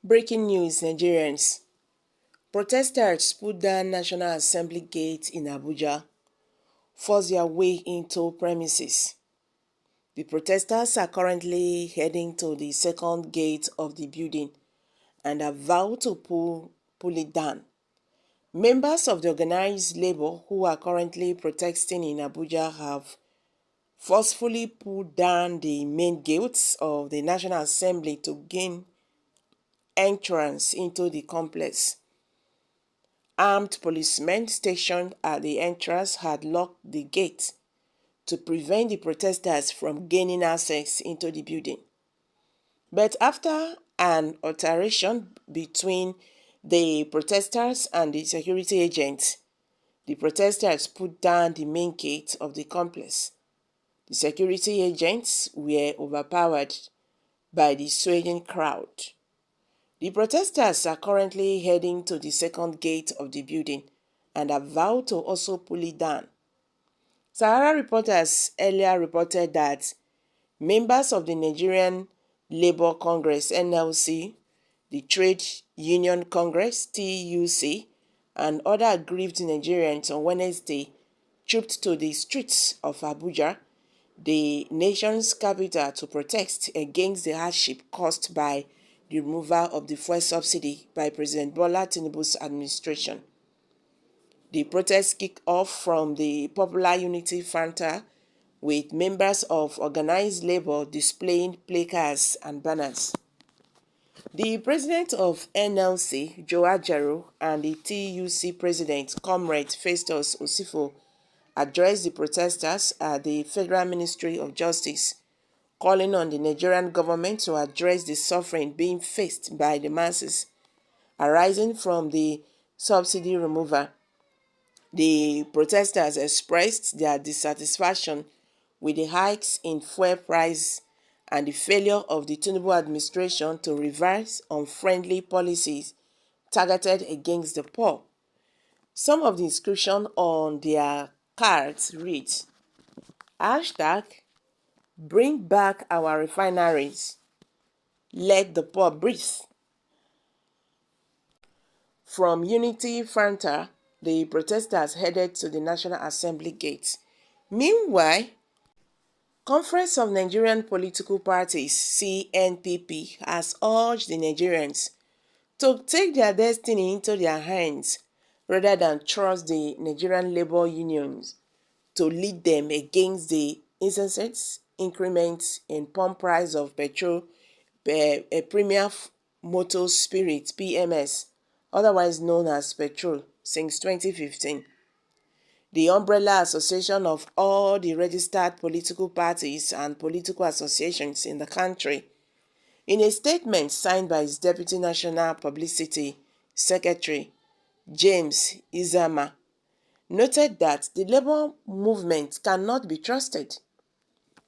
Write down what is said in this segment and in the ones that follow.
Breaking news, Nigerians. Protesters put down National Assembly gate in Abuja, force their way into premises. The protesters are currently heading to the second gate of the building and have vowed to pull it down. Members of the organized labor who are currently protesting in Abuja have forcefully pulled down the main gates of the National Assembly to gain entrance into the complex. Armed policemen stationed at the entrance had locked the gate to prevent the protesters from gaining access into the building. But after an altercation between the protesters and the security agents, the protesters put down the main gate of the complex. The security agents were overpowered by the swaying crowd. The protesters are currently heading to the second gate of the building and have vowed to also pull it down. Sahara reporters earlier reported that members of the Nigerian Labour Congress (NLC), the Trade Union Congress (TUC), and other aggrieved Nigerians on Wednesday trooped to the streets of Abuja, the nation's capital, to protest against the hardship caused by the removal of the fuel subsidy by President Bola Tinubu's administration. The protests kicked off from the Popular Unity Frontier, with members of organized labor displaying placards and banners. The president of NLC, Joe Ajaero, and the TUC president, Comrade Festus Osifo, addressed the protesters at the Federal Ministry of Justice, calling on the Nigerian government to address the suffering being faced by the masses arising from the subsidy removal. The protesters expressed their dissatisfaction with the hikes in fuel price and the failure of the Tinubu administration to reverse unfriendly policies targeted against the poor. Some of the inscription on their cards read, #Bring back our refineries. Let the poor breathe. From Unity Frontier, the protesters headed to the National Assembly gate. Meanwhile, Conference of Nigerian Political Parties (CNPP) has urged the Nigerians to take their destiny into their hands rather than trust the Nigerian labor unions to lead them against the incessant increments in pump price of petrol, a premium motor spirit (PMS), otherwise known as petrol, since 2015. The umbrella association of all the registered political parties and political associations in the country, in a statement signed by its Deputy National Publicity Secretary, James Izama, noted that the labor movement cannot be trusted.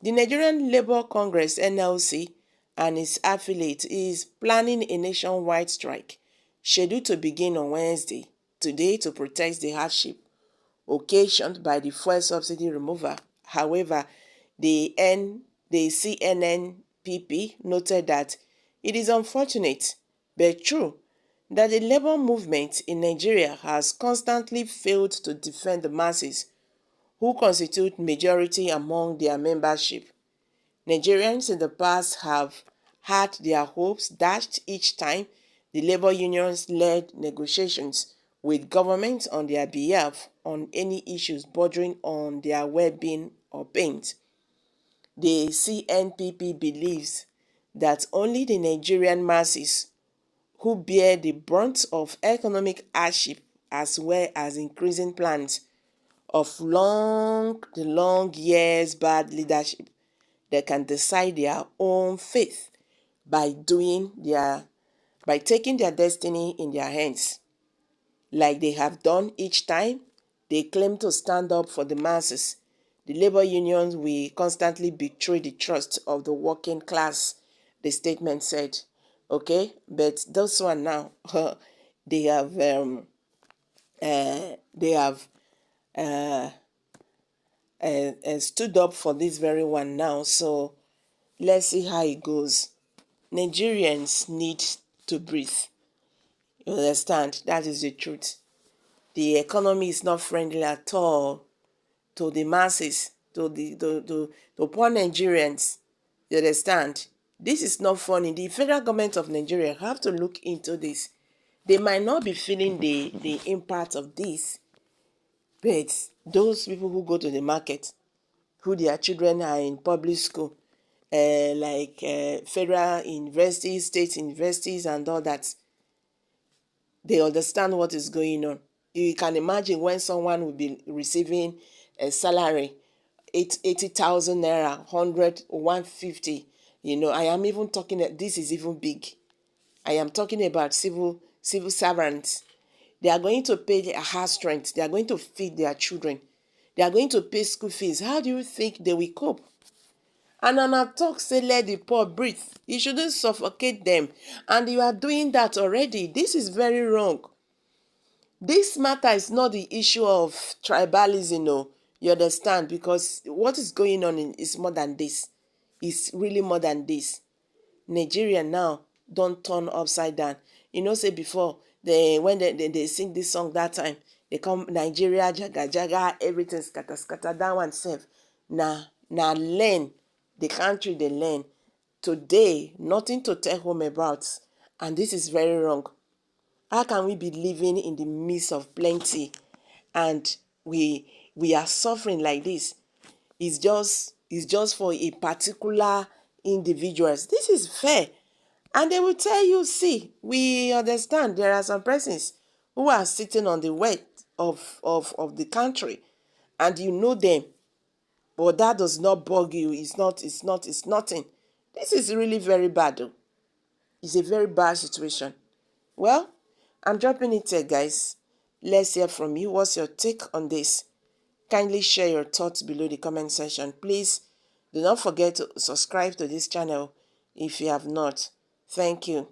The Nigerian Labour Congress (NLC) and its affiliate is planning a nationwide strike scheduled to begin on Wednesday, today, to protest the hardship occasioned by the fuel subsidy removal. However, the CNNPP noted that it is unfortunate but true that the labor movement in Nigeria has constantly failed to defend the masses who constitute majority among their membership. Nigerians in the past have had their hopes dashed each time the labor unions led negotiations with government on their behalf on any issues bordering on their well-being or pain. The CNPP believes that only the Nigerian masses who bear the brunt of economic hardship as well as increasing plans of the long years bad leadership that can decide their own fate by taking their destiny in their hands. Like they have done each time they claim to stand up for the masses, the labor unions will constantly betray the trust of the working class, the statement said. Okay, but those one now, they have stood up for this very one now. So let's see how it goes. Nigerians need to breathe. You understand? That is the truth. The economy is not friendly at all to the masses, to poor Nigerians. You understand? This is not funny. The federal government of Nigeria have to look into this. They might not be feeling the impact of this, but those people who go to the market, who their children are in public school, federal universities, state universities, and all that, they understand what is going on. You can imagine when someone will be receiving a salary, 80,000 naira, 100, 150. I am even talking, this is even big. I am talking about civil servants. They are going to pay their house rent. They are going to feed their children. They are going to pay school fees. How do you think they will cope? And on a talk, say let the poor breathe. You shouldn't suffocate them. And you are doing that already. This is very wrong. This matter is not the issue of tribalism, no. You understand? Because what is going on is more than this. It's really more than this. Nigeria now don't turn upside down. Say before, when they sing this song that time, they come Nigeria, jaga jaga, everything scatter scatter, that one self. Now learn. The country they learn. Today, nothing to tell home about. And this is very wrong. How can we be living in the midst of plenty and we are suffering like this? It's just for a particular individuals. This is fair. And they will tell you, see, we understand there are some persons who are sitting on the wealth of the country, and you know them, but that does not bug you. It's nothing. This is really very bad though. It's a very bad situation. Well, I'm dropping it here, guys. Let's hear from you. What's your take on this? Kindly share your thoughts below the comment section. Please do not forget to subscribe to this channel if you have not. Thank you.